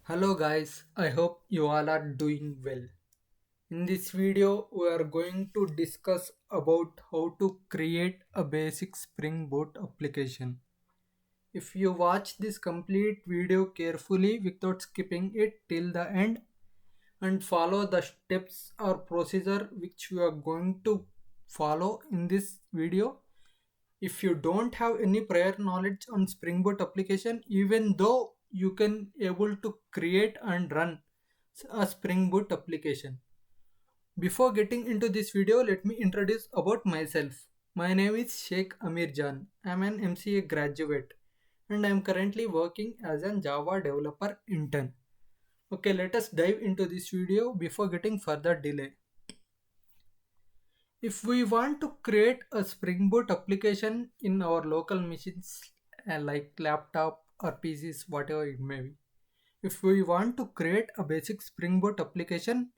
Hello guys, I hope you all are doing well. In this video, we are going to discuss about how to create a basic Spring Boot application. If you watch this complete video carefully without skipping it till the end and follow the steps or procedure which we are going to follow in this video, if you don't have any prior knowledge on Spring Boot application, even though you can able to create and run a Spring Boot application. Before getting into this video, let me introduce about myself. My name is Sheikh Amir Jan. I am an MCA graduate and I am currently working as a Java developer intern. Okay, let us dive into this video before getting further delay. If we want to create a Spring Boot application in our local machines like laptop or PCs, whatever it may be, if we want to create a basic Spring Boot application,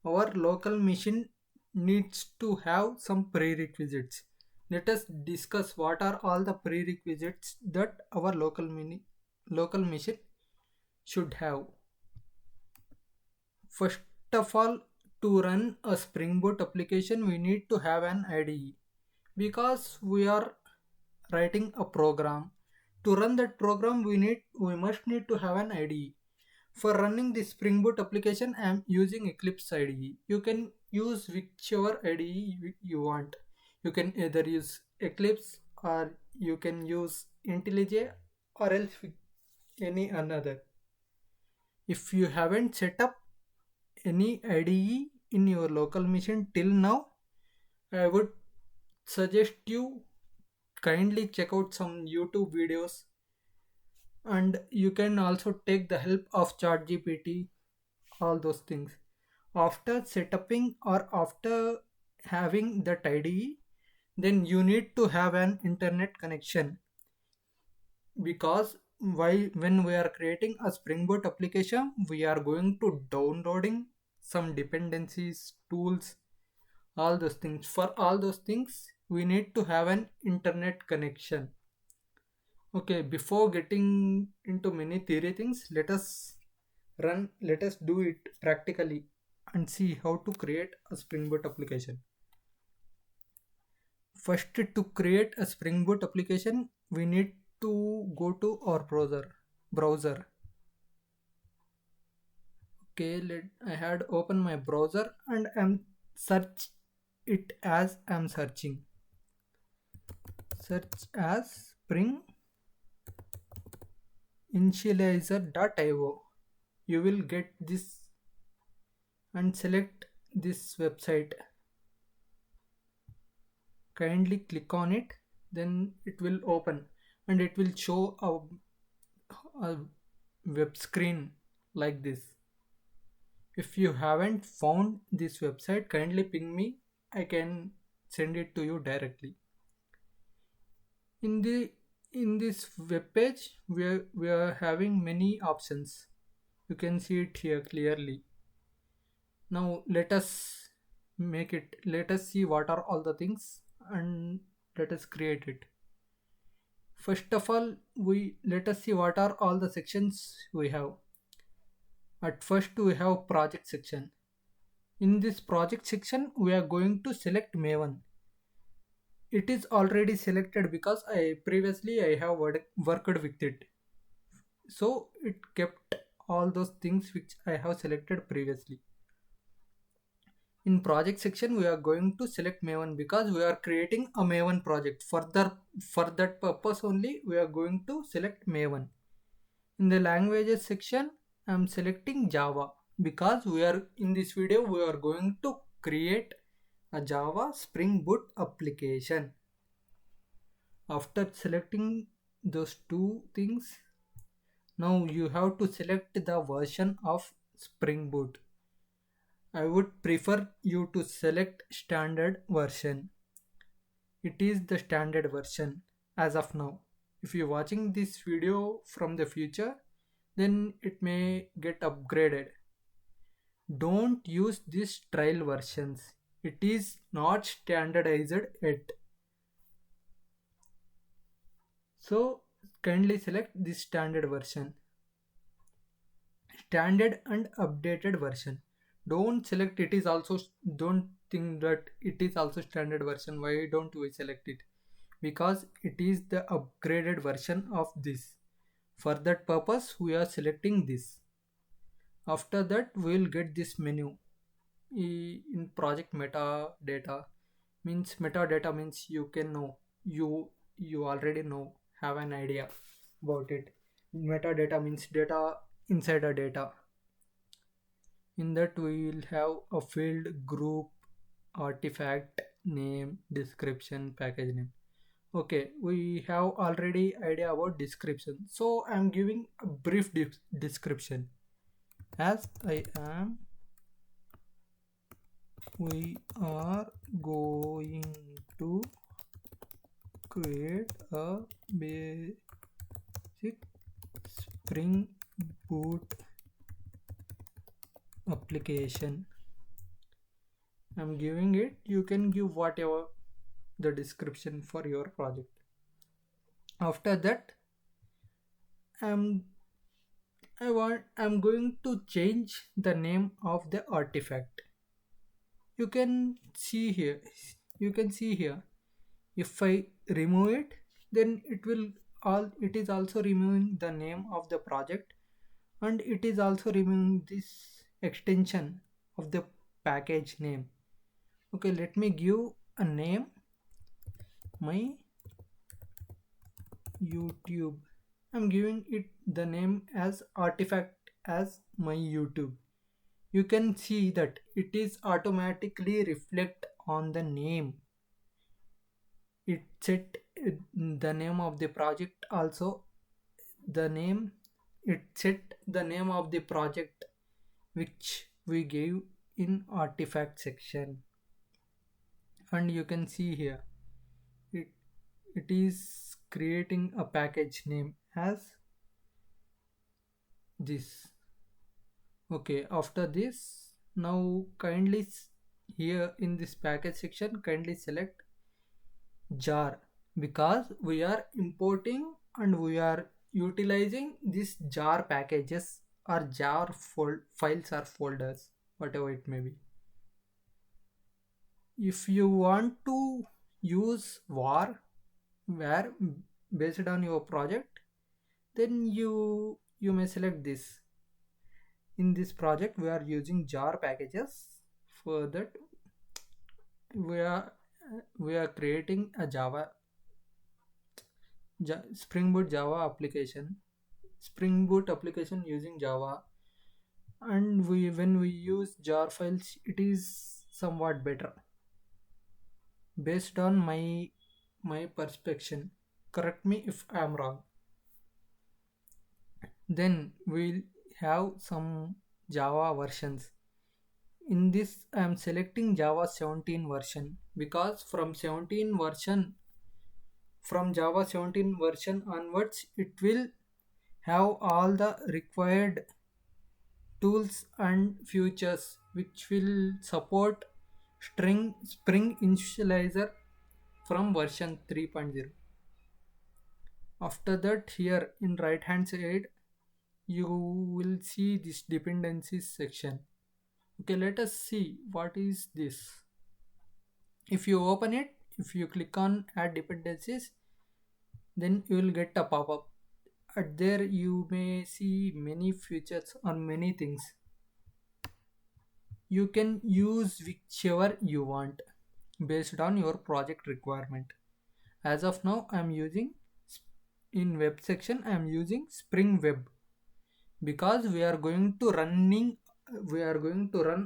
our local machine needs to have some prerequisites. Let us discuss what are all the prerequisites that our local machine should have. First of all, to run a Spring Boot application, we need to have an IDE because we are writing a program. To run that program, we must need to have an IDE. For running the Spring Boot application, I am using Eclipse IDE. You can use whichever IDE you want. You can either use Eclipse or you can use IntelliJ or else any another. If you haven't set up any IDE in your local machine till now, I would suggest you kindly check out some YouTube videos and you can also take the help of ChatGPT, all those things. After setuping or after having that IDE, then you need to have an internet connection because when we are creating a Spring Boot application, we are going to downloading some dependencies, tools, all those things. For all those things, we need to have an internet connection. Okay, before getting into many theory things, let us do it practically and see how to create a Spring Boot application. First, to create a Spring Boot application, we need to go to our browser. Okay, I had opened my browser and I'm search it as I'm searching. Search as Spring Initializer.io. You will get this and select this website. Kindly click on it, then it will open and it will show a web screen like this. If you haven't found this website, kindly ping me. I can send it to you directly. In the in this web page, we are having many options. You can see it here clearly. Now let us see what are all the things and let us create it. First of all, we let us see what are all the sections we have. At first we have project section. In this project section we are going to select Maven. It is already selected because I have worked with it. So it kept all those things which I have selected previously. In project section we are going to select Maven because we are creating a Maven project. For that purpose only we are going to select Maven. In the languages section I am selecting Java because we are in this video we are going to create a Java Spring Boot application. After selecting those two things, now you have to select the version of Spring Boot. I would prefer you to select standard version. It is the standard version as of now. If you're watching this video from the future, then it may get upgraded. Don't use these trial versions. It is not standardized yet. So kindly select this standard version. standard and updated version. Don't select it is also, don't think that it is also standard version. Why don't we select it? Because it is the upgraded version of this. For that purpose, we are selecting this. After that, we will get this menu. In project metadata means you can know, you already know, have an idea about it. Metadata means data inside a data. In that we will have a field, group, artifact name, description, package name. Okay, we have already idea about description, so I'm giving a brief description. As I am, we are going to create a basic Spring Boot application. I'm giving it, you can give whatever the description for your project. After that, I'm I'm going to change the name of the artifact. You can see here, you can see here, if I remove it, then it is also removing the name of the project, and it is also removing this extension of the package name. Okay, let me give a name, my YouTube. I'm giving it the name as artifact as my YouTube. You can see that it is automatically reflect on the name. It set the name of the project also, the name, it set the name of the project which we gave in artifact section. And you can see here, it it is creating a package name as this. Okay, after this, now kindly here in this package section, kindly select jar, because we are importing and we are utilizing this jar packages or jar files or folders, whatever it may be. If you want to use var where based on your project, then you may select this. In this project we are using jar packages. For that we are we are creating a Spring Boot Java application, Spring Boot application using Java. And when we use jar files, it is somewhat better based on my perspective. Correct me if I am wrong. Then we'll have some Java versions. In this I am selecting Java 17 version, because from Java 17 version onwards, it will have all the required tools and features which will support Spring Initializer from version 3.0. After that, here in right hand side, you will see this dependencies section. Okay, let us see what is this. If you open it, if you click on add dependencies, then you will get a pop-up. At there you may see many features or many things. You can use whichever you want based on your project requirement. As of now, I am using, in web section I am using Spring Web, because we are going to run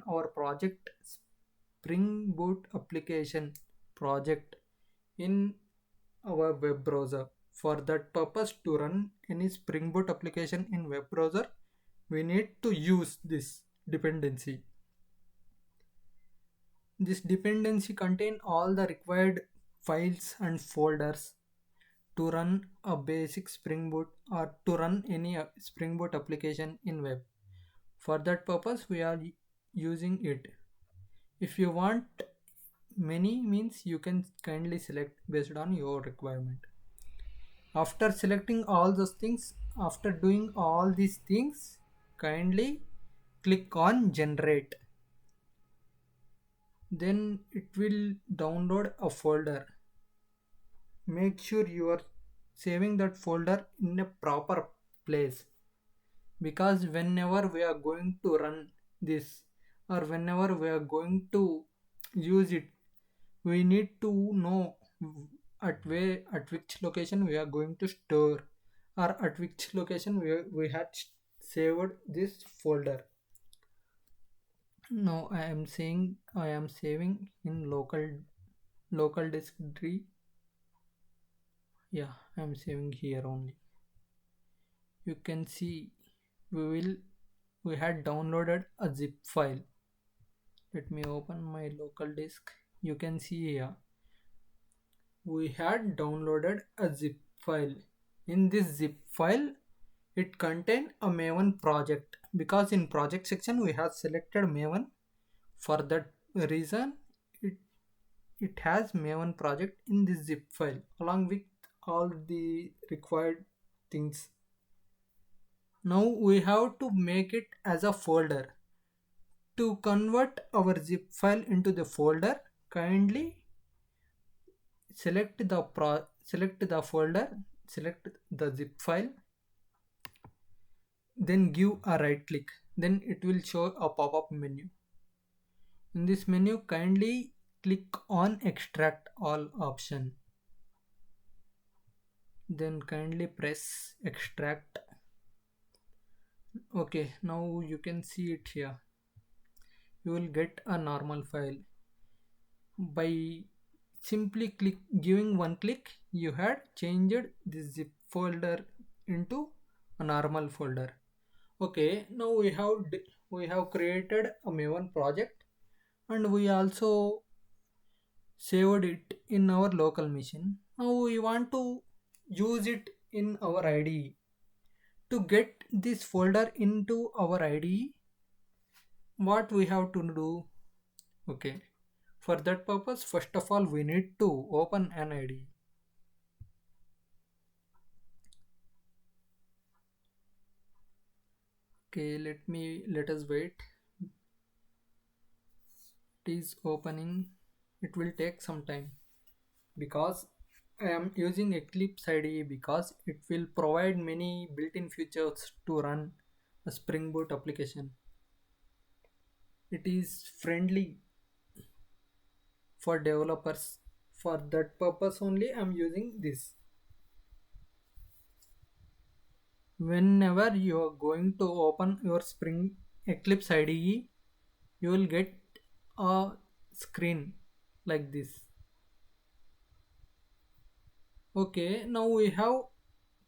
our project Spring Boot application project in our web browser. For that purpose, to run any Spring Boot application in web browser, we need to use this dependency. This dependency contain all the required files and folders to run a basic Spring Boot or to run any Spring Boot application in web. For that purpose, we are using it. If you want many means, you can kindly select based on your requirement. After selecting all those things, after doing all these things, kindly click on generate. Then it will download a folder. Make sure you are saving that folder in a proper place, because whenever we are going to run this, or whenever we are going to use it, we need to know at which location we are going to store, or at which location we had saved this folder. Now I am saving in local disk D. Yeah, I am saving here only. You can see we will we had downloaded a zip file. Let me open my local disk. You can see here we had downloaded a zip file. In this zip file, it contained a Maven project, because in project section we have selected Maven. For that reason, it it has Maven project in this zip file along with all the required things. Now we have to make it as a folder. To convert our zip file into the folder, kindly select the folder, select the zip file, then give a right click. Then it will show a pop-up menu. In this menu, kindly click on extract all option. Then kindly press extract. Okay, now you can see it here. You will get a normal file. By simply giving one click, you had changed the zip folder into a normal folder. Okay, now we have created a Maven project, and we also saved it in our local machine. Now we want to use it in our IDE. To get this folder into our IDE, what we have to do? Okay, for that purpose, first of all, we need to open an IDE. Okay, let us wait. It is opening. It will take some time, because I am using Eclipse IDE, because it will provide many built-in features to run a Spring Boot application. It is friendly for developers. For that purpose only I am using this. Whenever you are going to open your Spring Eclipse IDE, you will get a screen like this. Okay, now we have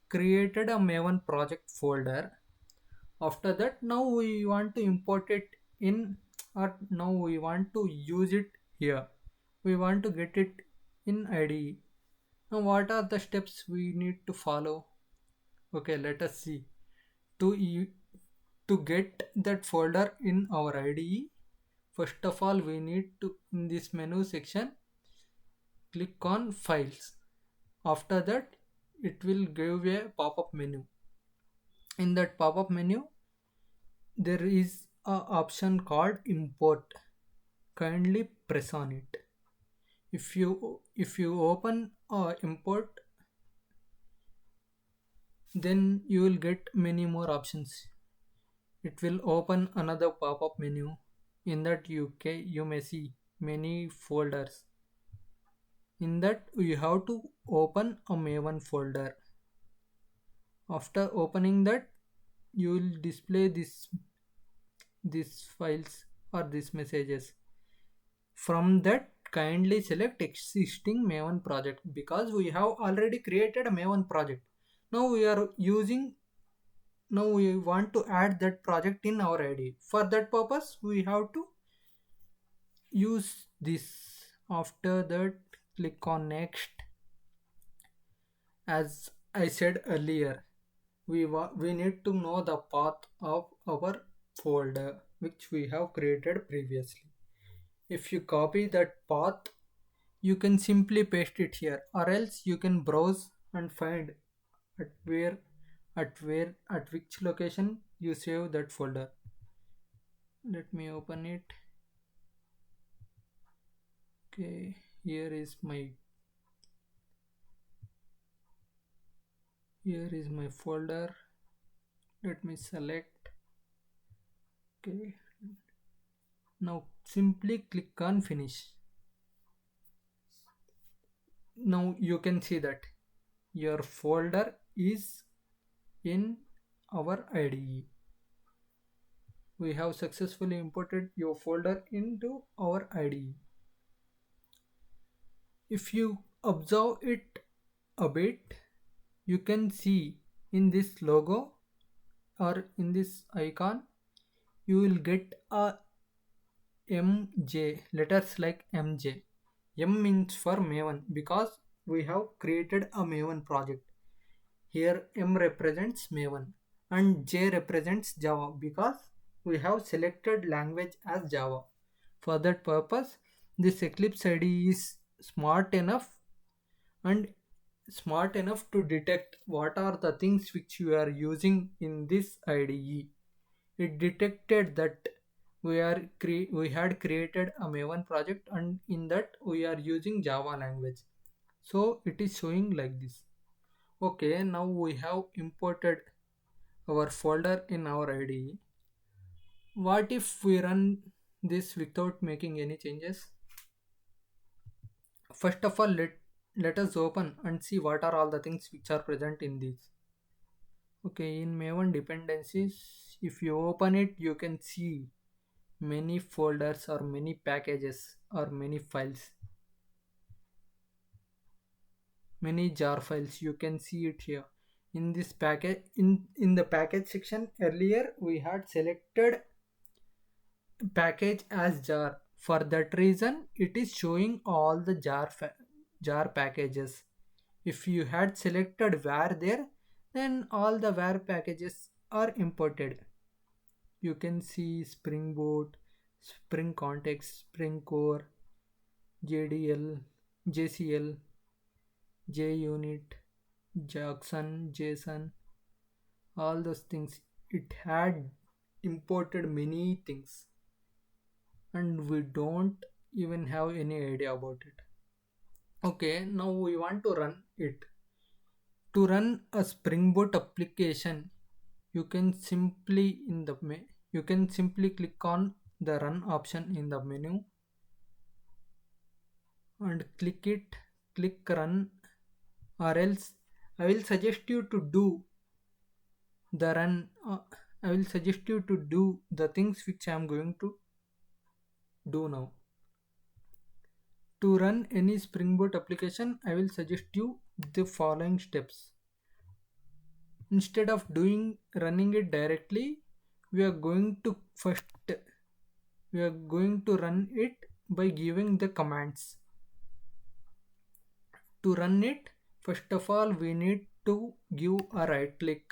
created a Maven project folder. After that, now we want to import it in, or now we want to use it here. We want to get it in IDE. Now what are the steps we need to follow? Okay, let us see. To to get that folder in our IDE, first of all we need to, in this menu section, click on files. After that, it will give a pop-up menu. In that pop-up menu, there is a option called import. Kindly press on it. If you open import, then you will get many more options. It will open another pop-up menu. In that you may see many folders. In that you have to open a Maven folder. After opening that, you will display these files or these messages. From that, kindly select existing Maven project, because we have already created a Maven project. Now we want to add that project in our IDE. For that purpose, we have to use this. After that, click on next. As I said earlier, we need to know the path of our folder which we have created previously. If you copy that path, you can simply paste it here, or else you can browse and find at where at which location you save that folder. Let me open it. Okay, here is my folder. Let me select. Okay, now simply click on finish. Now you can see that your folder is in our IDE. We have successfully imported your folder into our IDE. If you observe it a bit, you can see in this logo or in this icon, you will get a MJ, letters like MJ. M means for Maven because we have created a Maven project. Here M represents Maven and J represents Java because we have selected language as Java. For that purpose, this Eclipse IDE is and smart enough to detect what are the things which you are using in this IDE. It detected that we had created a Maven project and in that we are using Java language. So it is showing like this. Okay, now we have imported our folder in our IDE. What if we run this without making any changes? First of all, let us open and see what are all the things which are present in this. Okay, in Maven dependencies, if you open it, you can see many folders or many packages or many files, many jar files. You can see it here. In this package, in the package section earlier, we had selected package as jar. For that reason, it is showing all the jar packages. If you had selected var there, then all the var packages are imported. You can see Spring Boot, Spring Context, Spring Core, JDL, JCL, JUnit, Jackson, JSON, all those things. It had imported many things and we don't even have any idea about it. Okay, now we want to run it. To run a Spring Boot application, you can simply you can simply click on the run option in the menu and click run, or else I will suggest you to do the run. I will suggest you to do the things which I am going to do now. To run any Spring Boot application, I will suggest you the following steps. Instead of running it directly, we are going to first we are going to run it by giving the commands. To run it, first of all, we need to give a right click.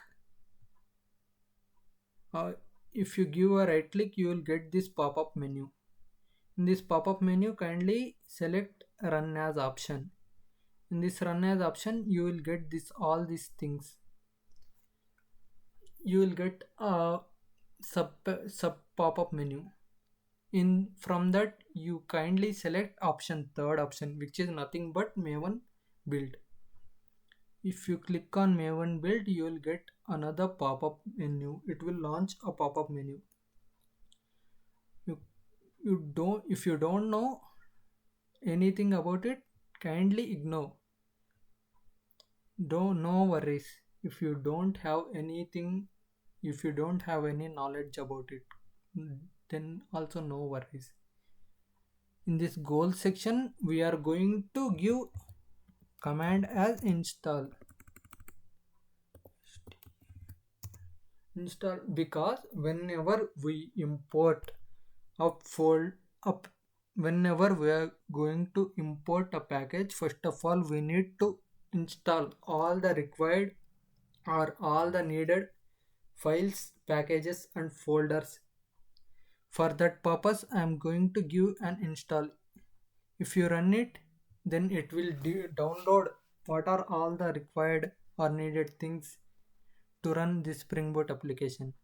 If you give a right click, you will get this pop-up menu. In this pop-up menu, kindly select run as option. In this run as option, you will get all these things. You will get a sub pop-up menu. From that, you kindly select third option, which is nothing but Maven build. If you click on Maven build, you will get another pop-up menu. It will launch a pop-up menu. If you don't know anything about it, kindly ignore. No worries. If you don't have anything, if you don't have any knowledge about it, then also no worries. In this goal section, we are going to give command as install because whenever we import fold up whenever we are going to import a package, first of all we need to install all the required or all the needed files, packages and folders. For that purpose I am going to give an install. If you run it, then it will download what are all the required or needed things to run this Spring Boot application.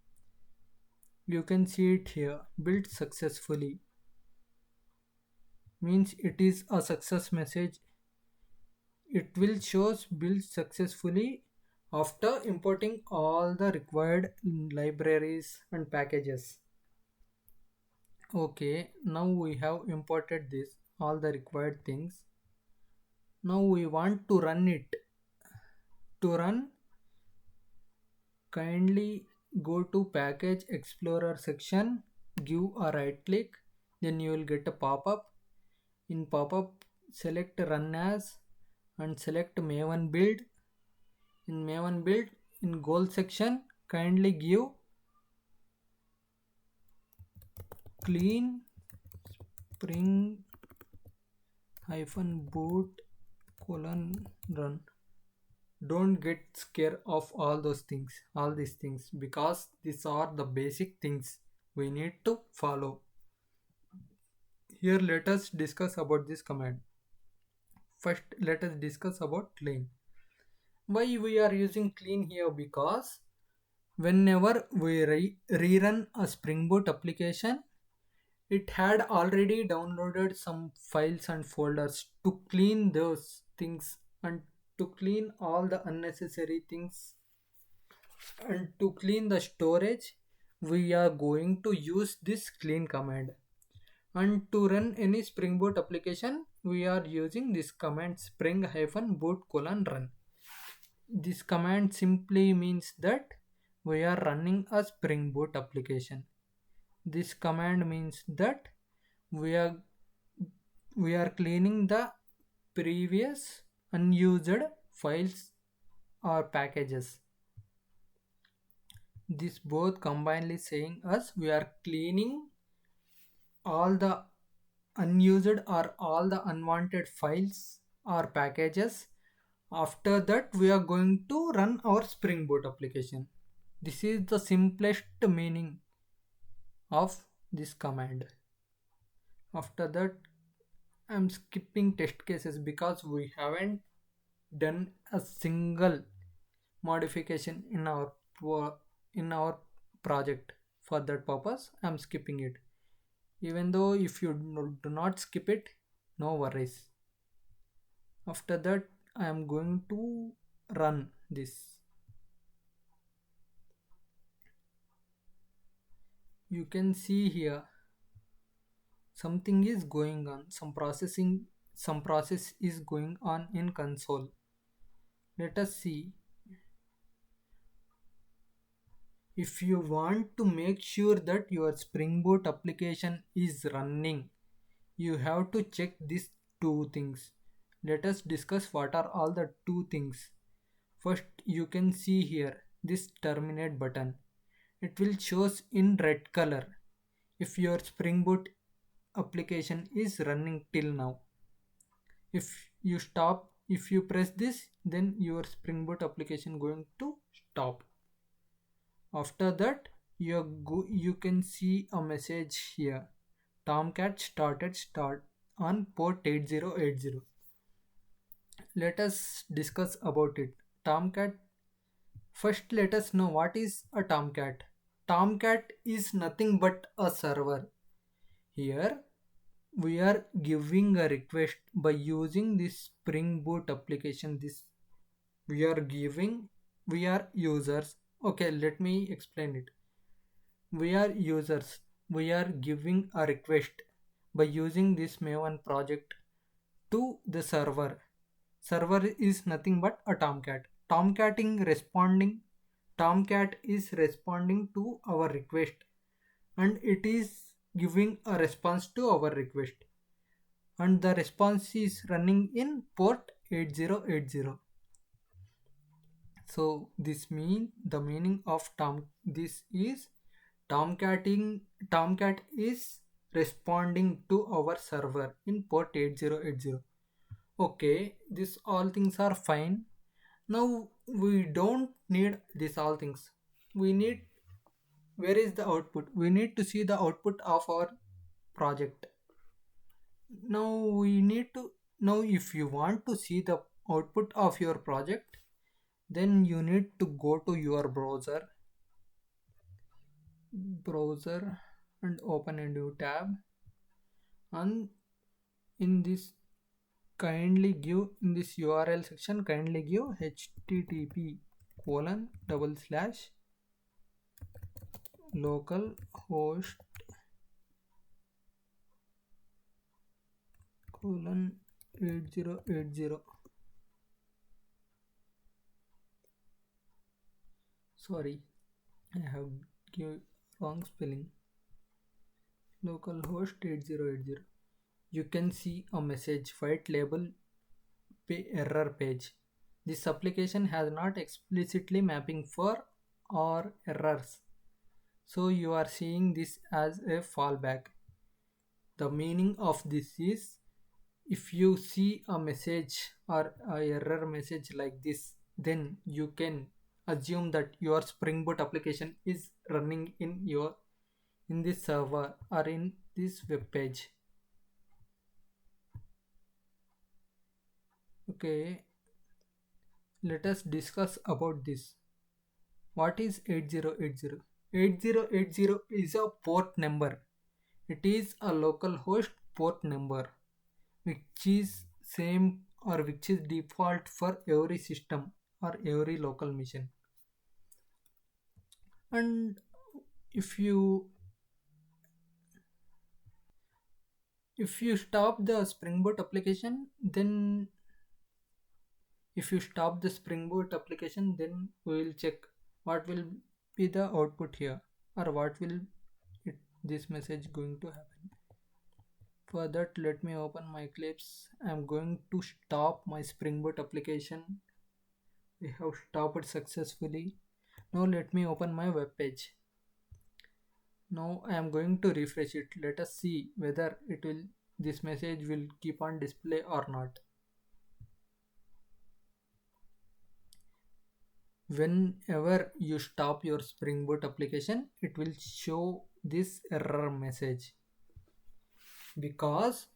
You can see it here. Built successfully means it is a success message. It will shows built successfully after importing all the required libraries and packages. Okay, now we have imported this all the required things. Now we want to run it. To run, kindly go to package explorer section, give a right click, then you will get a pop-up. In pop-up, select run as and select Maven build. In Maven build, in goal section, kindly give clean spring boot colon run. Don't get scared of all these things, because these are the basic things we need to follow. Here let us discuss about this command. First let us discuss about clean. Why we are using clean here? Because whenever we rerun a Spring Boot application, it had already downloaded some files and folders. To clean those things and to clean all the unnecessary things and to clean the storage, we are going to use this clean command. And to run any Spring Boot application, we are using this command spring-boot run. This command simply means that we are running a Spring Boot application. This command means that we are we are cleaning the previous unused files or packages. This both combinedly saying us we are cleaning all the unused or all the unwanted files or packages. After that we are going to run our Spring Boot application. This is the simplest meaning of this command. After that, I'm skipping test cases because we haven't done a single modification in our project. For that purpose, I'm skipping it. Even though if you do not skip it, no worries. After that, I am going to run this. You can see here something is going on, some process is going on in console. Let us see. If you want to make sure that your Spring Boot application is running, you have to check these two things. Let us discuss what are all the two things. First, you can see here this terminate button. It will shows in red color if your Spring Boot application is running till now. If you press this, then your Spring Boot application going to stop. After that, you can see a message here. Tomcat start on port 8080. Let us discuss about it. Tomcat. First, let us know what is a Tomcat. Tomcat is nothing but a server. Here, we are giving a request by using this Spring Boot application. This we are giving, we are users. Okay, let me explain it. We are users. We are giving a request by using this Maven project to the server. Server is nothing but a Tomcat. Tomcat is responding to our request, and it is giving a response to our request, and the response is running in port 8080. So this mean the meaning of this is Tomcatting Tomcat is responding to our server in port 8080. Okay, this all things are fine. Now we don't need this all things. We need, where is the output? We need to see the output of our project. Now we need to, now if you want to see the output of your project, then you need to go to your browser. browser and open a new tab, and in this kindly give in this URL section kindly give http colon double slash local host colon 8080. Sorry, I have give wrong spelling. Localhost 8080. You can see a message white label error page. This application has not explicitly mapping for or errors, so you are seeing this as a fallback. The meaning of this is, if you see a message or a error message like this, then you can assume that your Spring Boot application is running in this server or in this web page. Okay, let us discuss about this. What is 8080? 8080 is a port number. It is a local host port number which is same or which is default for every system or every local machine. And if you if you stop the Spring Boot application, then if you stop the Spring Boot application, then we will check what will be the output here, or what will this message going to happen. For that, let me open my Eclipse. I'm going to stop my Spring Boot application. We have stopped it successfully. Now let me open my web page. Now I am going to refresh it. Let us see whether this message will keep on display or not. Whenever you stop your Spring Boot application, it will show this error message, because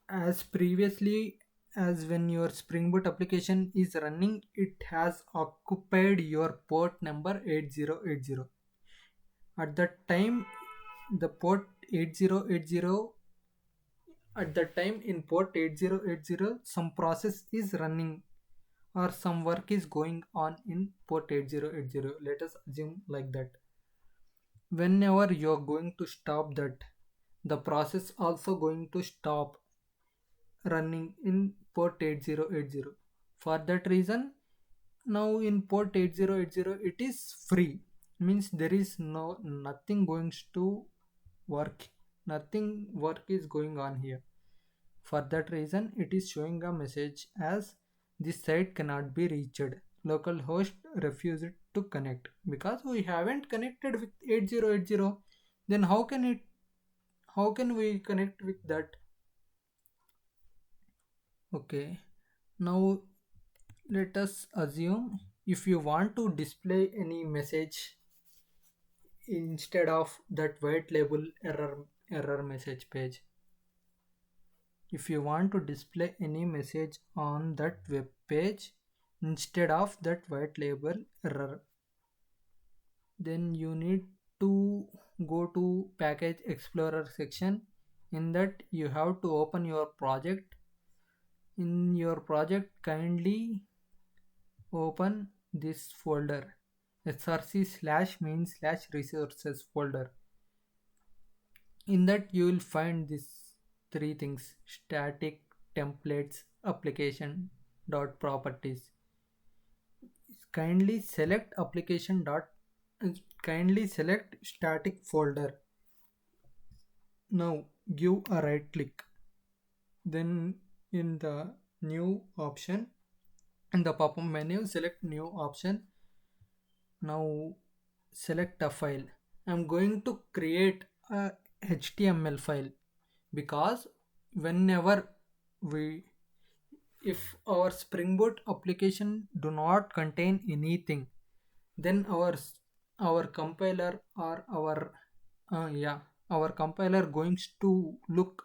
as previously, as when your Spring Boot application is running, it has occupied your port number 8080. At that time, the port 8080 at that time in port 8080 some process is running or some work is going on in port 8080. Let us assume like that. Whenever you are going to stop that, the process also going to stop running in port 8080. For that reason, now in port 8080 it is free, means there is nothing going to work, nothing work is going on here. For that reason, it is showing a message as this site cannot be reached. Localhost refused to connect because we haven't connected with 8080. Then how can we connect with that? Okay. Now let us assume if you want to display any message instead of that white label error message page, if you want to display any message on that web page instead of that white label error, then you need to go to package explorer section. In that, you have to open your project. In your project, kindly open this folder, src slash main slash resources folder. In that, you will find these three things: static, templates, application dot properties. Kindly select application dot kindly select static folder. Now give a right click, then in the new option, in the pop-up menu select new option. Now select a file. I'm going to create a HTML file, because whenever we if our Spring Boot application do not contain anything, then our compiler or our compiler going to look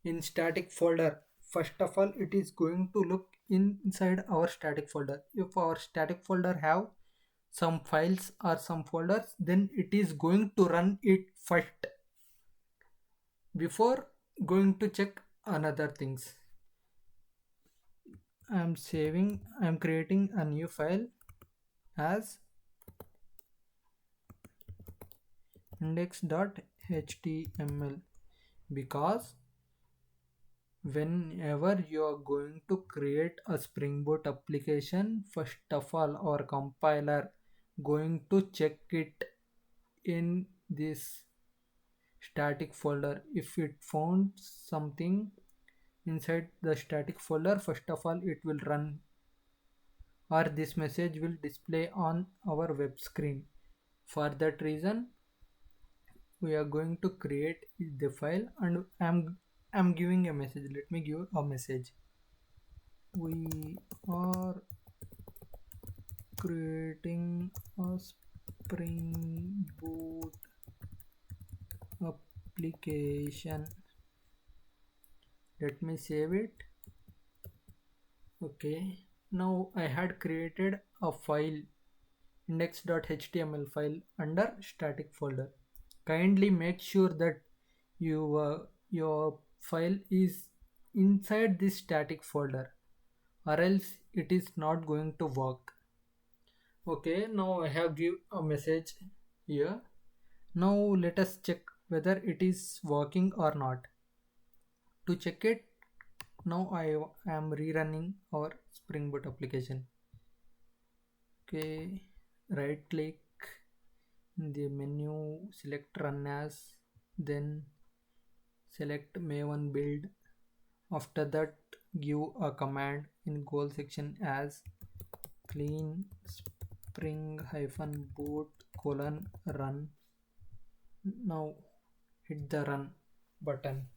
in static folder. First of all, it is going to look inside our static folder. If our static folder have some files or some folders, then it is going to run it first before going to check another things. I'm creating a new file as index.html, because whenever you are going to create a Spring Boot application, first of all our compiler going to check it in this static folder. If it found something inside the static folder, first of all it will run, or this message will display on our web screen. For that reason we are going to create the file, and I'm giving a message. Let me give a message. We are creating a Spring Boot application. Let me save it. Okay, now I had created a file, index.html file, under static folder. Kindly make sure that your file is inside this static folder, or else it is not going to work. Okay, now I have give a message here. Now let us check whether it is working or not. To check it, now I am rerunning our Spring Boot application. Okay, right click in the menu, select run as, then select Maven build. After that, give a command in goal section as clean spring boot run. Now hit the run button.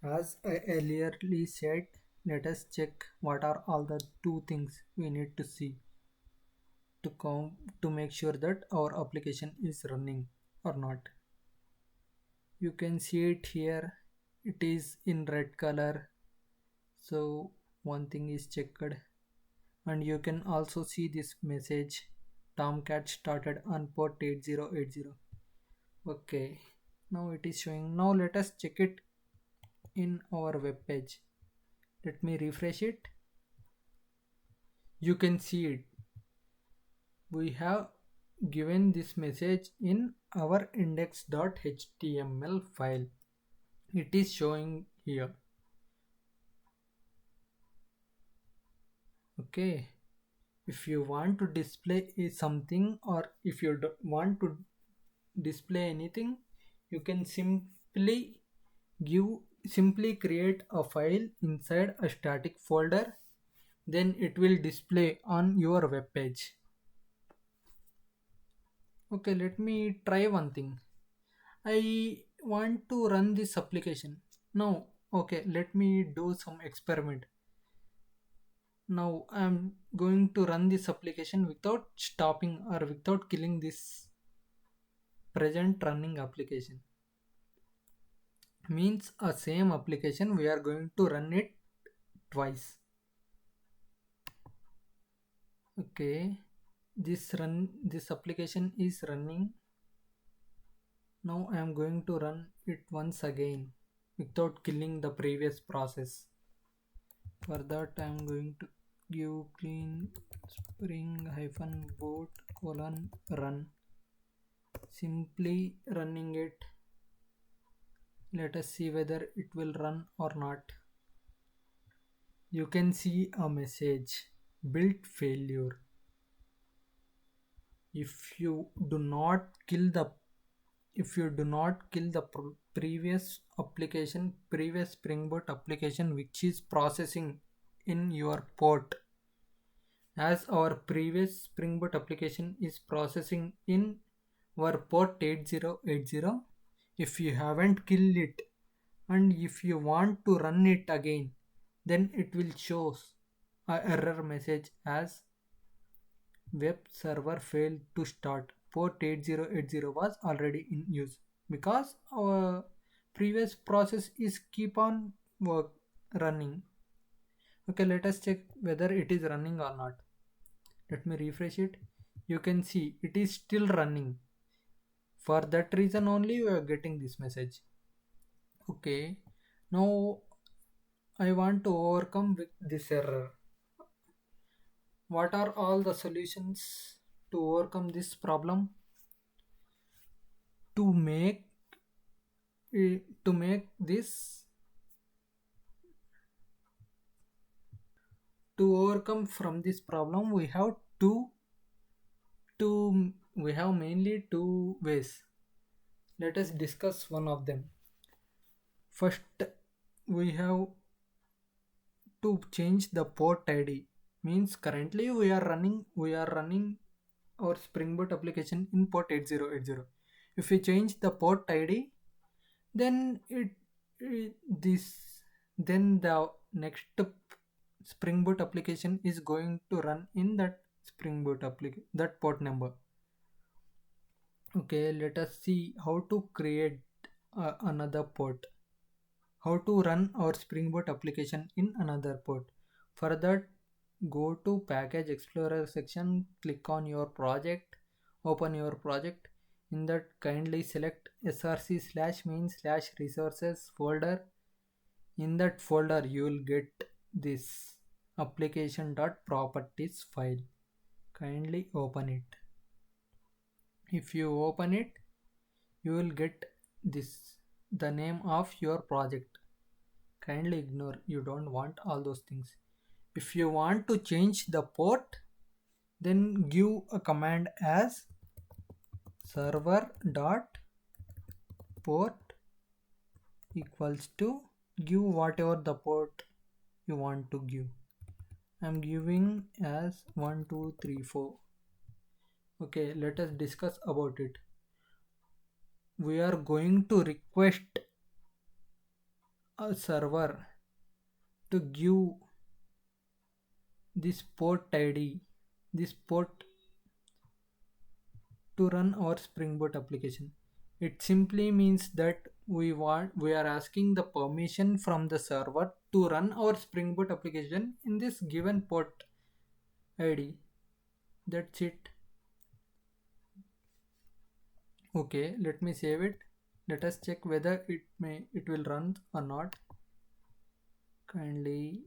As I earlier said, let us check what are all the two things we need to see to to make sure that our application is running or not. You can see it here, it is in red color, so one thing is checked. And you can also see this message, Tomcat started on port 8080. Okay, now it is showing. Now let us check it in our web page. Let me refresh it. You can see it, we have given this message in our index.html file. It is showing here. Okay, if you want to display something, or if you want to display anything, you can give simply create a file inside a static folder, then it will display on your web page. Okay, let me try one thing. I want to run this application now. Okay, let me do some experiment. Now I'm going to run this application without stopping or without killing this present running application. Means a same application we are going to run it twice. Okay, this application is running. Now I am going to run it once again without killing the previous process. For that I am going to give clean spring boot run. Simply running it. Let us see whether it will run or not. You can see a message, build failure. If you do not kill the previous Spring Boot application which is processing in your port, as our previous Spring Boot application is processing in our port 8080, if you haven't killed it and if you want to run it again, then it will show a error message as web server failed to start. Port 8080 was already in use, because our previous process is keep on running. Okay, let us check whether it is running or not. Let me refresh it. You can see it is still running. For that reason only we are getting this message. Okay, now I want to overcome with this error. What are all the solutions to overcome this problem? To make to make this to overcome from this problem, we have mainly two ways. Let us discuss one of them. First, we have to change the port id. Means currently we are running our Spring Boot application in port 8080. If we change the port id, then it this then the next Spring Boot application is going to run in that Spring Boot application, that port number. Okay, let us see how to create another port, how to run our Spring Boot application in another port. For that, go to Package Explorer section, click on your project, open your project. In that, kindly select src slash main slash resources folder. In that folder, you will get this application.properties file. Kindly open it. If you open it, you will get this, the name of your project. Kindly ignore, you don't want all those things. If you want to change the port, then give a command as server dot port equals to, give whatever the port you want to give. I'm giving as 1234. Okay, let us discuss about it. We are going to request a server to give this port id, this port, to run our Spring Boot application. It simply means that we are asking the permission from the server to run our Spring Boot application in this given port id. That's it. Okay, let me save it. Let us check whether it will run or not. Kindly,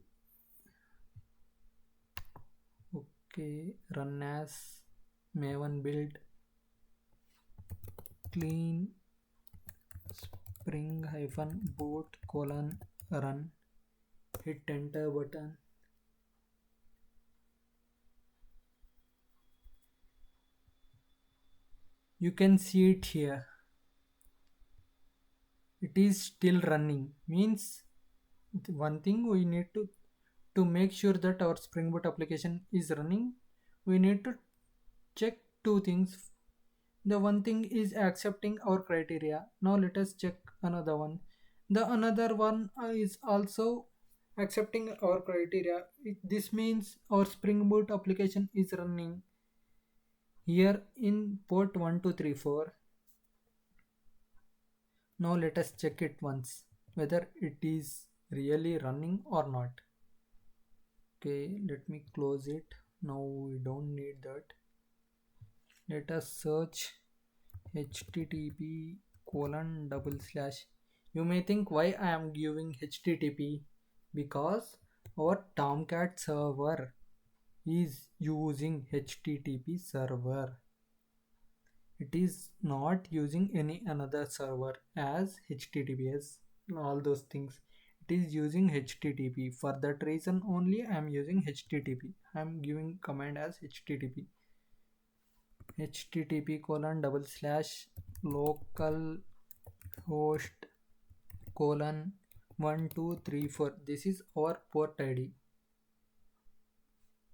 okay, run as maven build clean spring hyphen boot colon run. Hit enter button. You can see it here. It is still running. Means one thing we need to make sure that our Spring Boot application is running, we need to check two things. The one thing is accepting our criteria. Now let us check another one. The another one is also accepting our criteria. This means our Spring Boot application is running here in port 1234. Now let us check it once whether it is really running or not. Okay, let me close it. Now we don't need that. Let us search http colon double slash. You may think why I am giving http, because our Tomcat server is using http server. It is not using any another server as https, all those things. It is using http. For that reason only I am using http. I am giving command as http. http colon double slash local host colon 1234. This is our port id.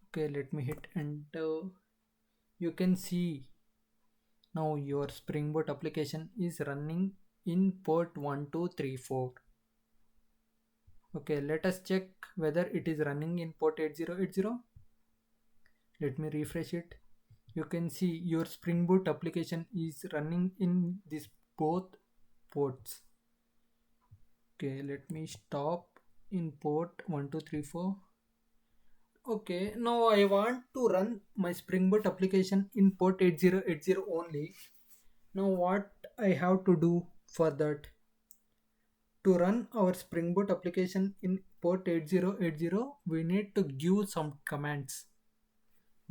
Okay, let me hit enter. You can see now your Spring Boot application is running in port 1234. Okay, let us check whether it is running in port 8080. Let me refresh it. You can see your Spring Boot application is running in these both ports. Okay, let me stop in port 1234. Okay, now I want to run my Spring Boot application in port 8080 only. Now what I have to do for that? To run our Spring Boot application in port 8080, we need to give some commands,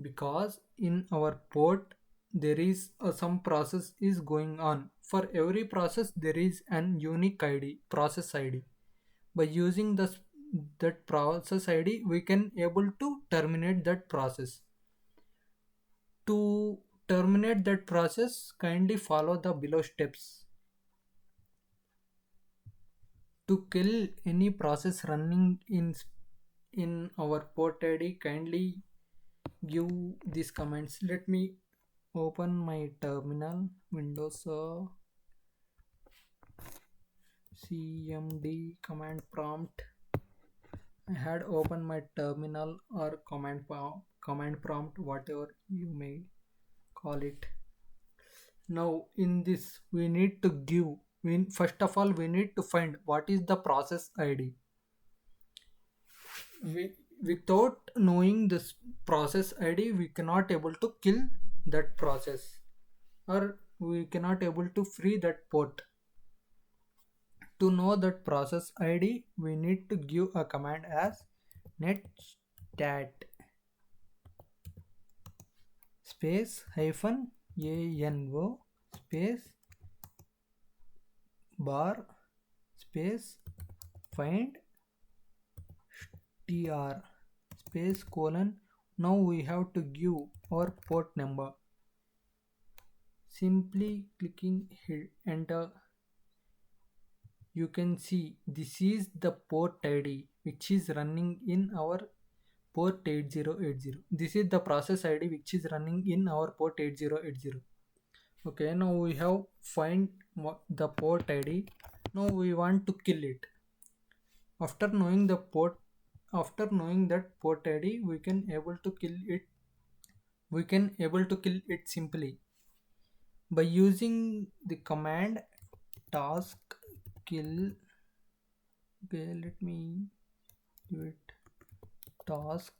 because in our port there is some process is going on. For every process there is an unique ID, process ID. By using that process ID we can able to terminate that process. To terminate that process, kindly follow the below steps. To kill any process running in our port ID, kindly give these commands. Let me open my terminal, Windows cmd command prompt. I had opened my terminal or command prompt, whatever you may call it. Now in this we need to give, first of all we need to find what is the process ID. Without knowing this process ID we cannot able to kill that process, or we cannot able to free that port. To know that process ID we need to give a command as netstat space hyphen ano space bar space find tr space colon. Now we have to give our port number. Simply clicking enter, you can see this is the port ID which is running in our port 8080. This is the process ID which is running in our port 8080. Okay, now we have find the port ID. Now we want to kill it. After knowing the port, after knowing that port ID, we can able to kill it. We can able to kill it simply by using the command task kill. Okay, let me do it. Task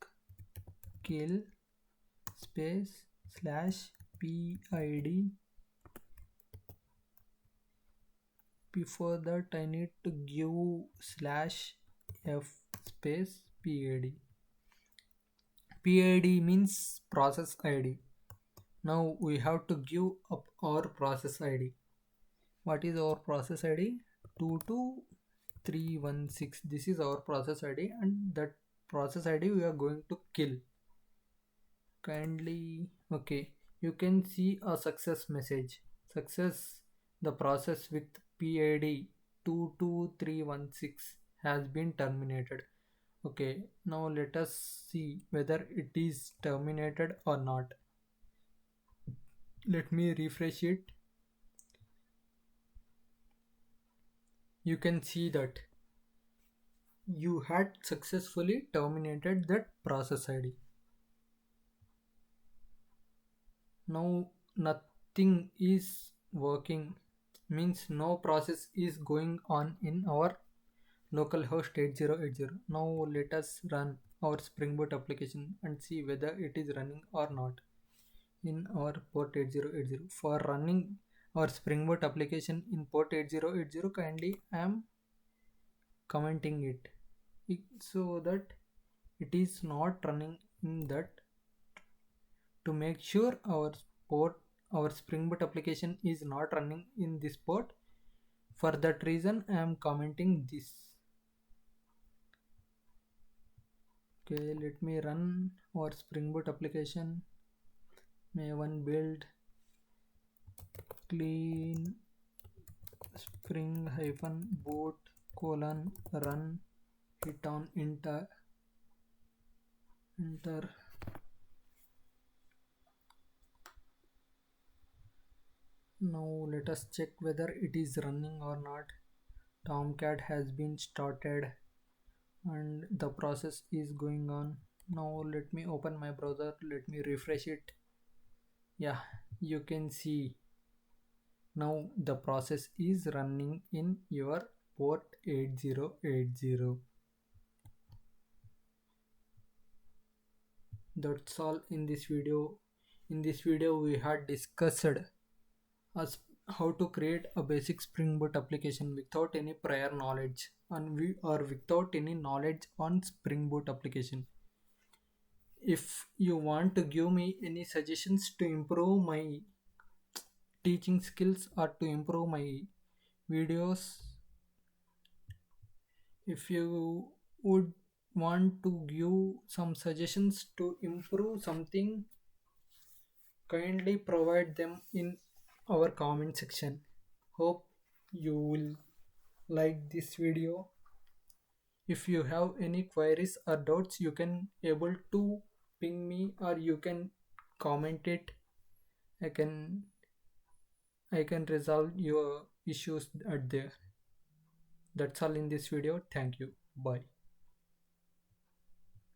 kill space slash pid. Before that I need to give slash f space pid. PID means process ID. Now we have to give up our process ID. What is our process ID? 22316. This is our process ID, and that process ID we are going to kill. Kindly, okay, you can see a success message. Success, the process with PID 22316 has been terminated. Okay, now let us see whether it is terminated or not. Let me refresh it. You can see that you had successfully terminated that process ID. Now nothing is working, means no process is going on in our localhost 8080. Now let us run our Spring Boot application and see whether it is running or not in our port 8080. For running our Spring Boot application in port 8080, kindly I am commenting it so that it is not running in that. To make sure our Spring Boot application is not running in this port, for that reason I am commenting this. Okay, let me run our Spring Boot application. Maven build clean spring hyphen boot colon run, hit on enter. Now let us check whether it is running or not. Tomcat has been started and the process is going on. Now let me open my browser, let me refresh it. Yeah, you can see now the process is running in your port 8080. That's all in this video. In this video, we had discussed as how to create a basic Spring Boot application without any prior knowledge and we or without any knowledge on Spring Boot application. If you want to give me any suggestions to improve my teaching skills or to improve my videos, if you would want to give some suggestions to improve something, kindly provide them in our comment section. Hope you will like this video. If you have any queries or doubts, you can able to ping me or you can comment it. I can i can resolve your issues at there. That's all in this video. Thank you. Bye.